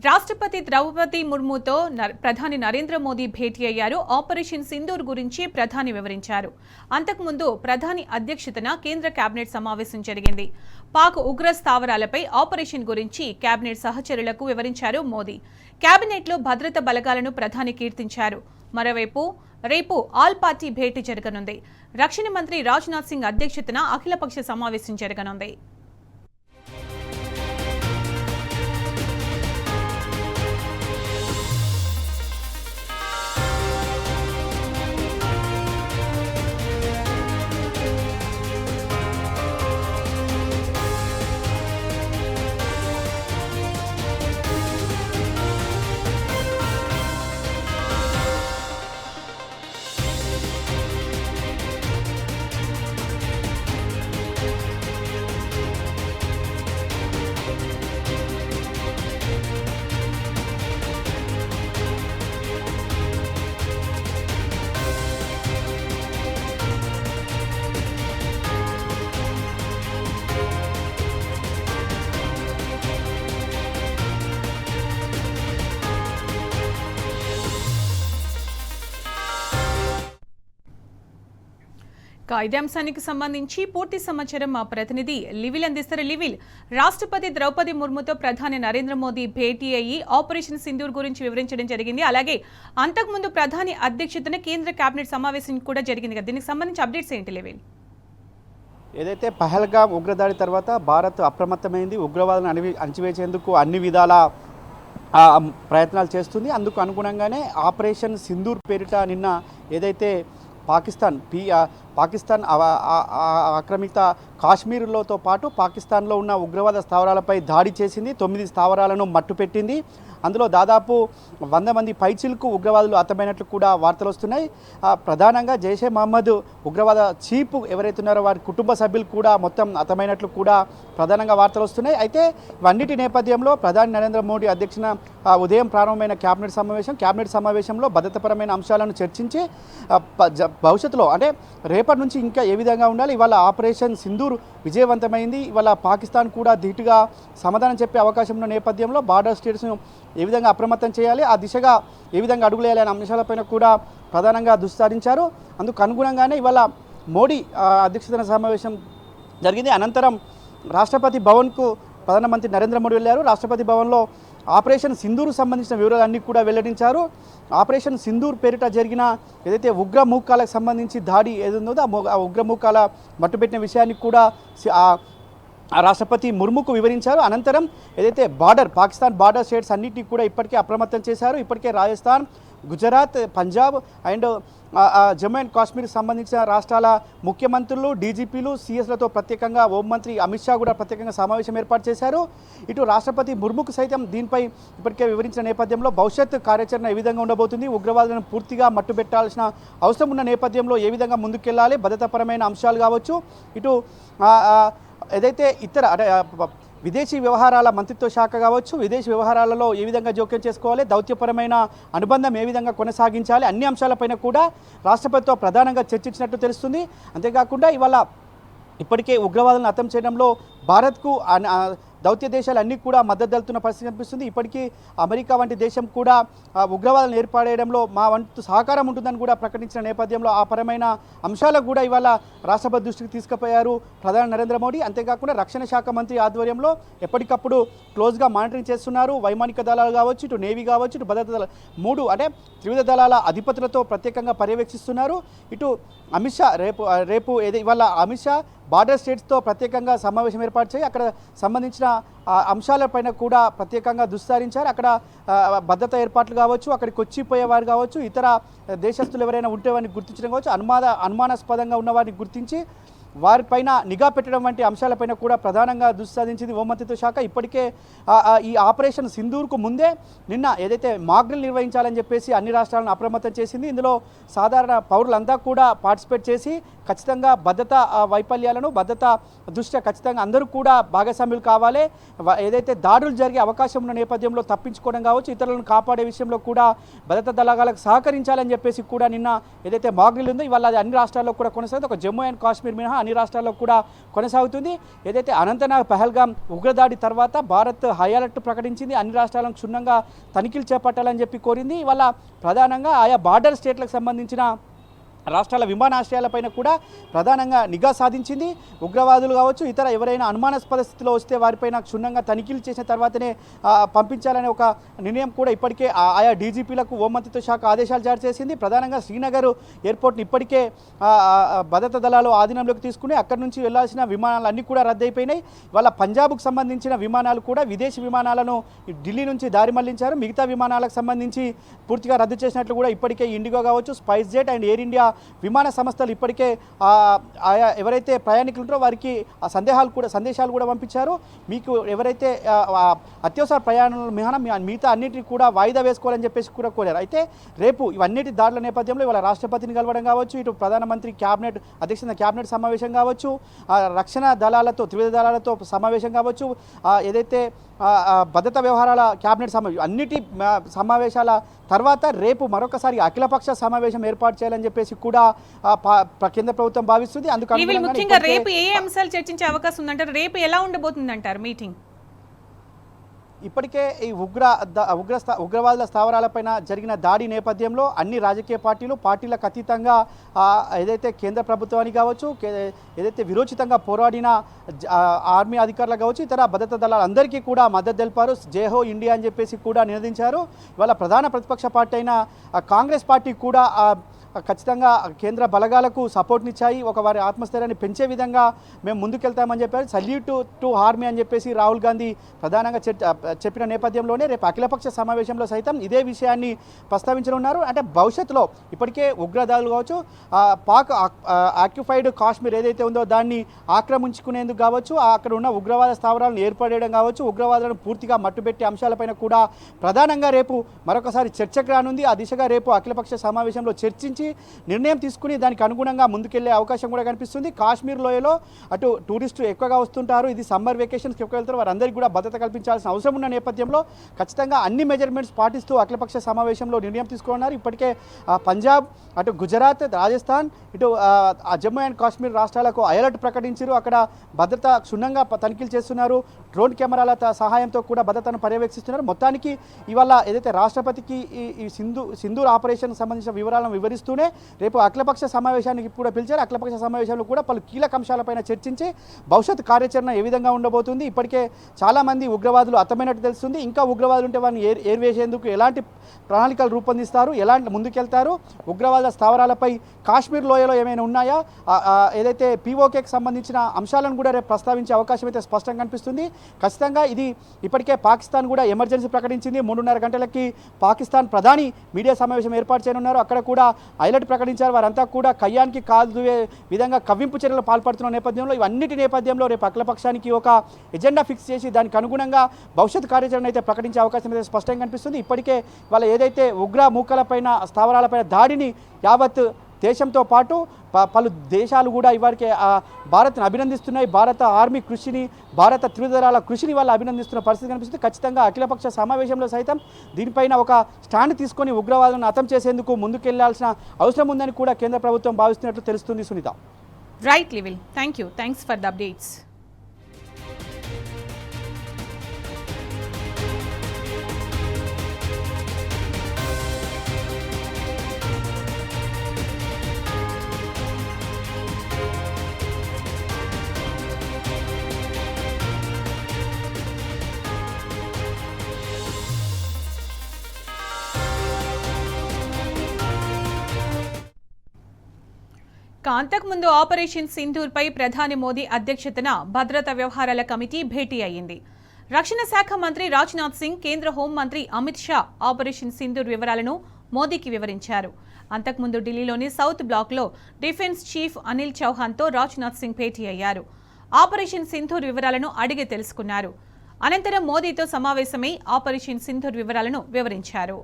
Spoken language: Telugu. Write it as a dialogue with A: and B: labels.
A: రాష్ట్రపతి ద్రౌపది ముర్ముతో ప్రధాని నరేంద్ర మోదీ భేటీ అయ్యారు. ఆపరేషన్ సింధూర్ గురించి ప్రధాని వివరించారు. అంతకుముందు ప్రధాని అధ్యక్షతన కేంద్ర కేబినెట్ సమావేశం జరిగింది. పాక్ ఉగ్ర స్థావరాలపై ఆపరేషన్ గురించి కేబినెట్ సహచరులకు వివరించారు మోదీ. కేబినెట్లో భద్రత బలగాలను ప్రధాని కీర్తించారు. మరోవైపు రేపు ఆల్ పార్టీ భేటీ జరగనుంది. రక్షణ మంత్రి రాజ్నాథ్ సింగ్ అధ్యక్షతన అఖిలపక్ష సమావేశం జరగనుంది. ఇదే అంశానికి సంబంధించి పూర్తి సమాచారం మా ప్రతినిధి లివిల్ అందిస్తారు. లివిల్, రాష్ట్రపతి ద్రౌపది ముర్ముతో ప్రధాని నరేంద్ర మోదీ భేటీ అయ్యి ఆపరేషన్ సింధూర్ గురించి వివరించడం జరిగింది. అలాగే అంతకుముందు ప్రధాని అధ్యక్షతన కేంద్ర కేబినెట్ సమావేశం కూడా జరిగింది కదా, దీనికి సంబంధించి అప్డేట్స్ ఏంటి లివిల్?
B: ఏదైతే పహల్గామ్ ఉగ్రదాడి తర్వాత భారత్ అప్రమత్తమైంది. ఉగ్రవాదాన్ని అణచివేసేందుకు అన్ని విధాల ప్రయత్నాలు చేస్తుంది. అందుకు అనుగుణంగానే ఆపరేషన్ సింధూర్ పేరిట నిన్న ఏదైతే పాకిస్తాన్ ఆక్రమిత కాశ్మీర్లతో పాటు పాకిస్తాన్లో ఉన్న ఉగ్రవాద స్థావరాలపై దాడి చేసింది. 9 స్థావరాలను మట్టుపెట్టింది. అందులో దాదాపు 100 మంది పైచిలకు ఉగ్రవాదులు హతమైనట్లు కూడా వార్తలు వస్తున్నాయి. ప్రధానంగా జైషే మహమ్మద్ ఉగ్రవాద చీఫ్ ఎవరైతే ఉన్నారో వారి కుటుంబ సభ్యులు కూడా మొత్తం హతమైనట్లు కూడా ప్రధానంగా వార్తలు వస్తున్నాయి. అయితే ఇవన్నిటి నేపథ్యంలో ప్రధాని నరేంద్ర మోడీ అధ్యక్షన ఉదయం ప్రారంభమైన కేబినెట్ సమావేశంలో భద్రతాపరమైన అంశాలను చర్చించి భవిష్యత్తులో అంటే రేపటి నుంచి ఇంకా ఏ విధంగా ఉండాలి, ఇవాళ ఆపరేషన్ సింధూర్ విజయవంతమైంది. ఇవాళ పాకిస్తాన్ కూడా ధీటుగా సమాధానం చెప్పే అవకాశం ఉన్న నేపథ్యంలో బార్డర్ స్టేట్స్ను ఏ విధంగా అప్రమత్తం చేయాలి, ఆ దిశగా ఏ విధంగా అడుగులేయాలి అనే అంశాలపైన కూడా ప్రధానంగా దృష్టి సారించారు. అందుకు అనుగుణంగానే ఇవాళ మోడీ అధ్యక్షతన సమావేశం జరిగింది. అనంతరం రాష్ట్రపతి భవన్కు ప్రధానమంత్రి నరేంద్ర మోడీ వెళ్ళారు. రాష్ట్రపతి భవన్లో ఆపరేషన్ సింధూర్ సంబంధించిన వివరాలన్నీ కూడా వెల్లడించారు. ఆపరేషన్ సింధూర్ పేరిట జరిగిన ఏదైతే ఉగ్రమూకాలకు సంబంధించి దాడి ఏదుందో ఆ ఉగ్రమూకాల మట్టుపెట్టిన విషయాన్ని కూడా రాష్ట్రపతి ముర్ముకు వివరించారు. అనంతరం ఏదైతే పాకిస్తాన్ బార్డర్ స్టేట్స్ అన్నిటినీ కూడా ఇప్పటికే అప్రమత్తం చేశారు. ఇప్పటికే రాజస్థాన్, గుజరాత్, పంజాబ్ అండ్ జమ్మూ అండ్ కాశ్మీర్కి సంబంధించిన రాష్ట్రాల ముఖ్యమంత్రులు, డీజీపీలు, సీఎస్లతో ప్రత్యేకంగా హోంమంత్రి అమిత్ షా కూడా ప్రత్యేకంగా సమావేశం ఏర్పాటు చేశారు. ఇటు రాష్ట్రపతి ముర్ముకు సైతం దీనిపై ఇప్పటికే వివరించిన నేపథ్యంలో భవిష్యత్ కార్యాచరణ ఏ విధంగా ఉండబోతుంది, ఉగ్రవాదులను పూర్తిగా మట్టుబెట్టాల్సిన అవసరం ఉన్న నేపథ్యంలో ఏ విధంగా ముందుకెళ్లాలి, భద్రతాపరమైన అంశాలు కావచ్చు, ఇటు ఏదైతే ఇతర విదేశీ వ్యవహారాల మంత్రిత్వ శాఖ కావచ్చు, విదేశీ వ్యవహారాలలో ఏ విధంగా జోక్యం చేసుకోవాలి, దౌత్యపరమైన అనుబంధం ఏ విధంగా కొనసాగించాలి, అన్ని అంశాలపైన కూడా రాష్ట్రపతితో ప్రధానంగా చర్చించినట్టు తెలుస్తుంది. అంతేకాకుండా ఇవాళ ఇప్పటికే ఉగ్రవాదులను అంతం చేయడంలో భారత్కు దౌత్య దేశాలు అన్నీ కూడా మద్దతు తెలుపుతున్న పరిస్థితి కనిపిస్తుంది. ఇప్పటికీ అమెరికా వంటి దేశం కూడా ఉగ్రవాదాలను ఏర్పడేయడంలో మా వంతు సహకారం ఉంటుందని కూడా ప్రకటించిన నేపథ్యంలో ఆ పరమైన అంశాలకు కూడా ఇవాళ రాష్ట్రపతి దృష్టికి తీసుకుపోయారు ప్రధాని నరేంద్ర మోడీ. అంతేకాకుండా రక్షణ శాఖ మంత్రి ఆధ్వర్యంలో ఎప్పటికప్పుడు క్లోజ్గా మానిటరింగ్ చేస్తున్నారు. వైమానిక దళాలు కావచ్చు, ఇటు నేవీ కావచ్చు, ఇటు భద్రతా దళాలు 3 అంటే త్రివిధ దళాల అధిపతులతో ప్రత్యేకంగా పర్యవేక్షిస్తున్నారు. ఇటు అమిత్ షా రేపు ఇవాళ అమిత్ షా బార్డర్ స్టేట్స్తో ప్రత్యేకంగా సమావేశం ఏర్పాటు చేసి అక్కడ సంబంధించిన అంశాలపైన కూడా ప్రత్యేకంగా దృష్టి సారించారు. అక్కడ భద్రతా ఏర్పాట్లు కావచ్చు, అక్కడికి వచ్చిపోయేవారు కావచ్చు, ఇతర దేశస్తులు ఎవరైనా ఉంటే వారిని గుర్తించడం కావచ్చు, అనుమానాస్పదంగా ఉన్న వారిని గుర్తించి వారిపైన నిఘా పెట్టడం వంటి అంశాలపైన కూడా ప్రధానంగా దృష్టి సాధించింది హోంమంత్రిత్వ శాఖ. ఇప్పటికే ఈ ఆపరేషన్ సింధూర్కు ముందే నిన్న ఏదైతే మాక్ డ్రిల్ నిర్వహించాలని చెప్పేసి అన్ని రాష్ట్రాలను అప్రమత్తం చేసింది. ఇందులో సాధారణ పౌరులంతా కూడా పార్టిసిపేట్ చేసి ఖచ్చితంగా భద్రతా వైఫల్యాలను భద్రతా దృష్ట్యా ఖచ్చితంగా అందరూ కూడా భాగస్వాములు కావాలి. ఏదైతే దాడులు జరిగే అవకాశం ఉన్న నేపథ్యంలో తప్పించుకోవడం కావచ్చు, ఇతరులను కాపాడే విషయంలో కూడా భద్రతా దళాలకు సహకరించాలని చెప్పేసి కూడా నిన్న ఏదైతే మాక్ డ్రిల్ ఉందో ఇవాళ అది అన్ని రాష్ట్రాల్లో కూడా కొనసాగుతుంది. ఒక జమ్మూ అండ్ కాశ్మీర్ మినహా అన్ని రాష్ట్రాల్లో కూడా కొనసాగుతుంది. ఏదైతే అనంతనాగ్ పహల్గామ్ ఉగ్రదాడి తర్వాత భారత్ హై అలర్ట్ ప్రకటించింది. అన్ని రాష్ట్రాలను క్షుణ్ణంగా తనిఖీలు చేపట్టాలని చెప్పి కోరింది. ఇవాళ ప్రధానంగా ఆయా బార్డర్ స్టేట్లకు సంబంధించిన రాష్ట్రాల విమానాశ్రయాలపైన కూడా ప్రధానంగా నిఘా సాధించింది. ఉగ్రవాదులు కావచ్చు, ఇతర ఎవరైనా అనుమానాస్పద స్థితిలో వస్తే వారిపైన క్షుణ్ణంగా తనిఖీలు చేసిన తర్వాతనే పంపించాలనే ఒక నిర్ణయం కూడా ఇప్పటికే ఆయా డీజీపీలకు హోంమంత్రిత్వ శాఖ ఆదేశాలు జారీ చేసింది. ప్రధానంగా శ్రీనగర్ ఎయిర్పోర్ట్ని ఇప్పటికే భద్రతా దళాలు ఆధీనంలోకి తీసుకుని అక్కడి నుంచి వెళ్లాల్సిన విమానాలు అన్నీ కూడా రద్దయిపోయినాయి. వాళ్ళ పంజాబ్కు సంబంధించిన విమానాలు కూడా విదేశీ విమానాలను ఢిల్లీ నుంచి దారి మళ్లించారు. మిగతా విమానాలకు సంబంధించి పూర్తిగా రద్దు చేసినట్లు కూడా ఇప్పటికే ఇండిగో కావచ్చు, spice jet and air India విమాన సంస్థలు ఇప్పటికే ఆయా ఎవరైతే ప్రయాణికులు ఉంటారో వారికి ఆ సందేశాలు కూడా పంపించారు. మీకు ఎవరైతే అత్యవసర ప్రయాణాలు మిగతా అన్నిటిని కూడా వాయిదా వేసుకోవాలని చెప్పేసి కూడా కోరారు. అయితే రేపు ఇవన్నిటి దాడుల నేపథ్యంలో ఇవాళ రాష్ట్రపతిని కలవడం కావచ్చు, ఇటు ప్రధానమంత్రి అధ్యక్షత క్యాబినెట్ సమావేశం కావచ్చు, రక్షణ దళాలతో త్రివిధ దళాలతో సమావేశం కావచ్చు, ఏదైతే భద్రతా వ్యవహారాల క్యాబినెట్ సమావేశం అన్నిటి సమావేశాల తర్వాత రేపు మరొకసారి అఖిలపక్ష సమావేశం ఏర్పాటు చేయాలని చెప్పేసి కూడా కేంద్ర ప్రభుత్వం భావిస్తుంది.
A: ముఖ్యంగా రేపు ఏ అంశాలు చర్చించే అవకాశం ఉందంటారు? రేపు ఎలా ఉండబోతుందంటారు మీటింగ్?
B: ఇప్పటికే ఈ ఉగ్రవాదుల స్థావరాలపైన జరిగిన దాడి నేపథ్యంలో అన్ని రాజకీయ పార్టీలకు అతీతంగా ఏదైతే కేంద్ర ప్రభుత్వానికి కావచ్చు, ఏదైతే విరోచితంగా పోరాడిన ఆర్మీ అధికారులు కావచ్చు, ఇతర భద్రతా దళాలందరికీ కూడా మద్దతు తెలిపారు. జై హో ఇండియా అని చెప్పేసి కూడా నినదించారు. ఇవాళ ప్రధాన ప్రతిపక్ష పార్టీ అయిన కాంగ్రెస్ పార్టీ కూడా ఖచ్చితంగా కేంద్ర బలగాలకు సపోర్ట్నిచ్చాయి. వారి ఆత్మస్థైర్యాన్ని పెంచే విధంగా మేము ముందుకెళ్తామని చెప్పారు. సల్యూట్ టు ఆర్మీ అని చెప్పేసి రాహుల్ గాంధీ ప్రధానంగా చెప్పిన నేపథ్యంలోనే రేపు అఖిలపక్ష సమావేశంలో సైతం ఇదే విషయాన్ని ప్రస్తావించనున్నారు. అంటే భవిష్యత్తులో ఇప్పటికే ఉగ్రదాడులు కావచ్చు, పాక్ ఆక్యుపైడ్ కాశ్మీర్ ఏదైతే ఉందో దాన్ని ఆక్రమించుకునేందుకు కావచ్చు, అక్కడ ఉన్న ఉగ్రవాద స్థావరాలను ఏర్పడేయడం కావచ్చు, ఉగ్రవాదులను పూర్తిగా మట్టుబెట్టే అంశాలపైన కూడా ప్రధానంగా రేపు మరొకసారి చర్చకు రానుంది. ఆ దిశగా రేపు అఖిలపక్ష సమావేశంలో చర్చించి నిర్ణయం తీసుకుని దానికి అనుగుణంగా ముందుకెళ్లే అవకాశం కూడా కనిపిస్తుంది. కాశ్మీర్ లోయలో అటు టూరిస్టులు ఎక్కువగా వస్తుంటారు. ఇది సమ్మర్ వెకేషన్స్కి ఎక్కువ వెళ్తారు. వారందరికీ కూడా భద్రత కల్పించాల్సిన అవసరం ఉన్న నేపథ్యంలో ఖచ్చితంగా అన్ని మెజర్మెంట్స్ పాటిస్తూ అఖిలపక్ష సమావేశంలో నిర్ణయం తీసుకున్నారు. ఇప్పటికే పంజాబ్, అటు గుజరాత్, రాజస్థాన్, ఇటు జమ్మూ అండ్ కాశ్మీర్ రాష్ట్రాలకు అలర్ట్ ప్రకటించారు. అక్కడ భద్రత క్షుణ్ణంగా తనిఖీలు చేస్తున్నారు. డ్రోన్ కెమెరాల సహాయంతో కూడా భద్రతను పర్యవేక్షిస్తున్నారు. మొత్తానికి ఇవాళ ఏదైతే రాష్ట్రపతికి ఈ సింధూర్ ఆపరేషన్కి సంబంధించిన వివరాలను వివరిస్తూనే రేపు అఖిలపక్ష సమావేశానికి కూడా పిలిచారు. అఖిలపక్ష సమావేశంలో కూడా పలు కీలక అంశాలపైన చర్చించి భవిష్యత్ కార్యాచరణ ఏ విధంగా ఉండబోతుంది, ఇప్పటికే చాలామంది ఉగ్రవాదులు అర్థమైనట్టు తెలుస్తుంది, ఇంకా ఉగ్రవాదులు ఉంటే వారిని ఏర్వేసేందుకు ఎలాంటి ప్రణాళికలు రూపొందిస్తారు, ఎలాంటి ముందుకెళ్తారు, ఉగ్రవాద స్థావరాలపై కాశ్మీర్ లోయలో ఏమైనా ఉన్నాయా, ఏదైతే పీఓకేకి సంబంధించిన అంశాలను కూడా రేపు ప్రస్తావించే అవకాశం అయితే స్పష్టంగా కనిపిస్తుంది. ఖచ్చితంగా ఇది ఇప్పటికే పాకిస్తాన్ కూడా ఎమర్జెన్సీ ప్రకటించింది. 3:30 గంటలకి పాకిస్తాన్ ప్రధాని మీడియా సమావేశం ఏర్పాటు చేయనున్నారు. అక్కడ కూడా అలర్ట్ ప్రకటించారు. వారంతా కూడా కయ్యానికి కాదువే విధంగా కవ్వింపు చర్యలు పాల్పడుతున్న నేపథ్యంలో ఇవన్నిటి నేపథ్యంలో రేపు అఖిలపక్షానికి ఒక ఎజెండా ఫిక్స్ చేసి దానికి అనుగుణంగా భవిష్యత్ కార్యాచరణ అయితే ప్రకటించే అవకాశం అయితే స్పష్టంగా కనిపిస్తుంది. ఇప్పటికే వాళ్ళ ఏదైతే ఉగ్ర మూకలపైన స్థావరాలపైన దాడిని యావత్ దేశంతో పాటు పలు దేశాలు కూడా ఇవారికి భారత్ని అభినందిస్తున్నాయి. భారత ఆర్మీ కృషిని, భారత త్రివిధ కృషిని వాళ్ళు అభినందిస్తున్న పరిస్థితి కనిపిస్తుంది. ఖచ్చితంగా అఖిలపక్ష సమావేశంలో సైతం దీనిపైన ఒక స్టాండ్ తీసుకొని ఉగ్రవాదులను అంతం చేసేందుకు ముందుకెళ్లాల్సిన అవసరం ఉందని కూడా కేంద్ర ప్రభుత్వం భావిస్తున్నట్లు తెలుస్తుంది. సునీత.
A: రైట్ లివిల్, థ్యాంక్స్ ఫర్ ద అప్డేట్స్. అంతకుముందు ఆపరేషన్ సింధూర్ పై ప్రధాని మోదీ అధ్యక్షతన భద్రతా వ్యవహారాల కమిటీ భేటీ అయ్యింది. రక్షణ శాఖ మంత్రి రాజ్నాథ్ సింగ్, కేంద్ర హోంమంత్రి అమిత్ షా ఆపరేషన్ సింధూర్ వివరాలను మోదీకి వివరించారు. అంతకుముందు ఢిల్లీలోని సౌత్ బ్లాక్లో డిఫెన్స్ చీఫ్ అనిల్ చౌహాన్తో రాజ్నాథ్ సింగ్ భేటీ అయ్యారు. ఆపరేషన్ సింధూర్ వివరాలను అడిగి తెలుసుకున్నారు. అనంతరం మోదీతో సమావేశమై ఆపరేషన్ సింధూర్ వివరాలను వివరించారు.